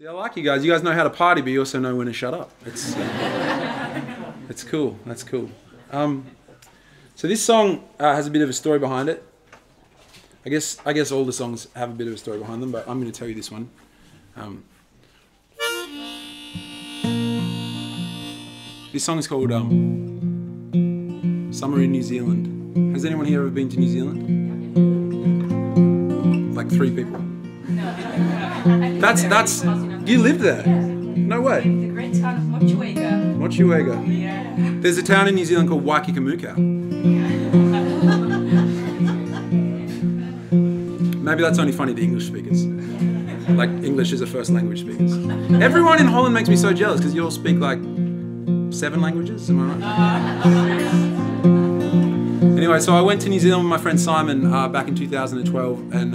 See, I like you guys. You guys know how to party, but you also know when to shut up. It's cool. That's cool. So this song has a bit of a story behind it. I guess all the songs have a bit of a story behind them, but I'm going to tell you this one. This song is called Summer in New Zealand. Has anyone here ever been to New Zealand? Like 3 people. That's you live there? No way. The great town of Motueka. Motueka. Yeah. There's a town in New Zealand called Waikikamuka. Maybe that's only funny to English speakers. Like English is a first language speakers. Everyone in Holland makes me so jealous because you all speak like 7 languages, am I right? Anyway, so I went to New Zealand with my friend Simon back in 2012, and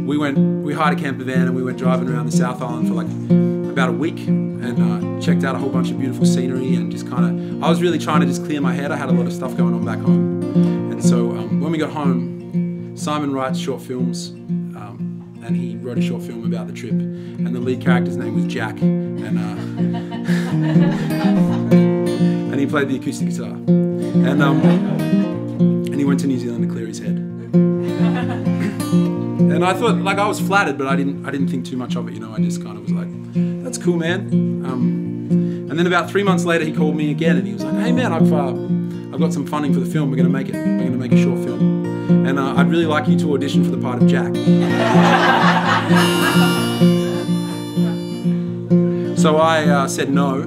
we hired a camper van and we went driving around the South Island for like about a week and checked out a whole bunch of beautiful scenery and just kind of, I was really trying to just clear my head. I had a lot of stuff going on back home. And so when we got home, Simon writes short films, and he wrote a short film about the trip, and the lead character's name was Jack, and he played the acoustic guitar, and he went to New Zealand to clear his head. And I thought, like, I was flattered, but I didn't think too much of it, you know. I just kind of was like, that's cool, man. And then about 3 months later, he called me again, and he was like, hey man, I've got some funding for the film. We're gonna make it. We're gonna make a short film, and I'd really like you to audition for the part of Jack. So I said no.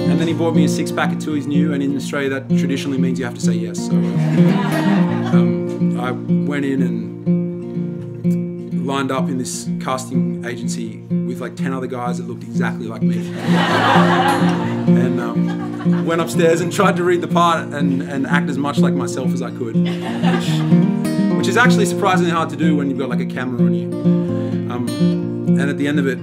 And then he bought me a 6-pack of Tui's New, and in Australia that traditionally means you have to say yes. So I went in and lined up in this casting agency with like 10 other guys that looked exactly like me. And went upstairs and tried to read the part and act as much like myself as I could, which is actually surprisingly hard to do when you've got like a camera on you. And at the end of it,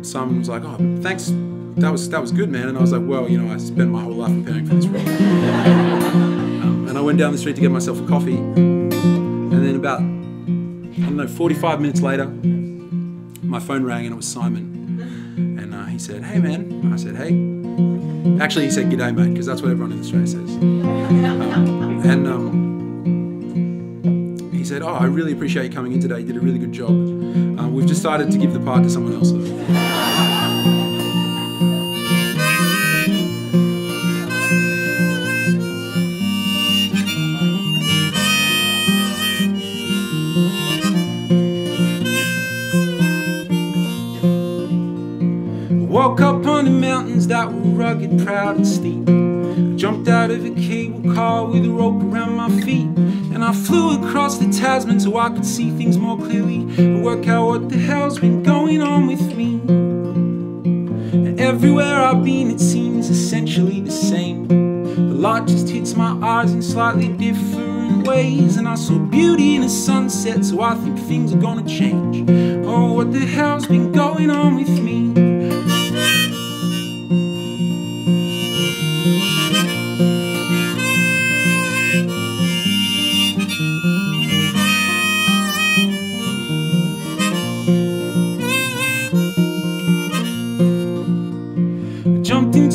Simon was like, oh, thanks. That was good, man. And I was like, well, you know, I spent my whole life preparing for this role. And I went down the street to get myself a coffee. And then about, I don't know, 45 minutes later, my phone rang and it was Simon. And he said, hey, man. I said, hey. Actually, he said, g'day, mate, because that's what everyone in Australia says. He said, oh, I really appreciate you coming in today. You did a really good job. We've decided to give the part to someone else, though. Woke up on the mountains that were rugged, proud and steep. I jumped out of a cable car with a rope around my feet, and I flew across the Tasman so I could see things more clearly and work out what the hell's been going on with me. And everywhere I've been it seems essentially the same. The light just hits my eyes in slightly different ways, and I saw beauty in a sunset, so I think things are gonna change. Oh, what the hell's been going on with me?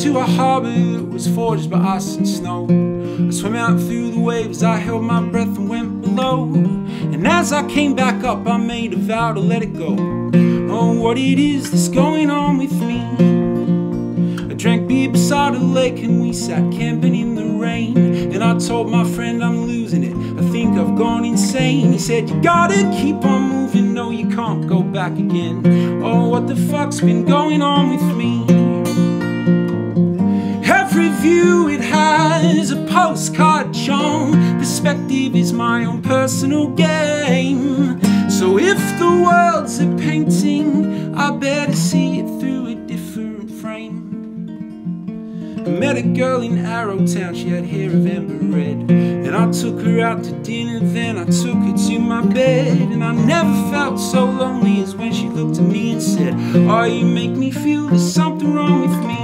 To a harbour that was forged by ice and snow. I swam out through the waves, I held my breath and went below. And as I came back up, I made a vow to let it go. Oh, what it is that's going on with me. I drank beer beside a lake and we sat camping in the rain. And I told my friend I'm losing it, I think I've gone insane. He said, you gotta keep on moving, no you can't go back again. Oh, what the fuck's been going on with me. Every view it has a postcard charm. Perspective is my own personal game. So if the world's a painting, I better see it through a different frame. I met a girl in Arrowtown, she had hair of amber red. And I took her out to dinner, then I took her to my bed. And I never felt so lonely as when she looked at me and said, oh, you make me feel there's something wrong with me.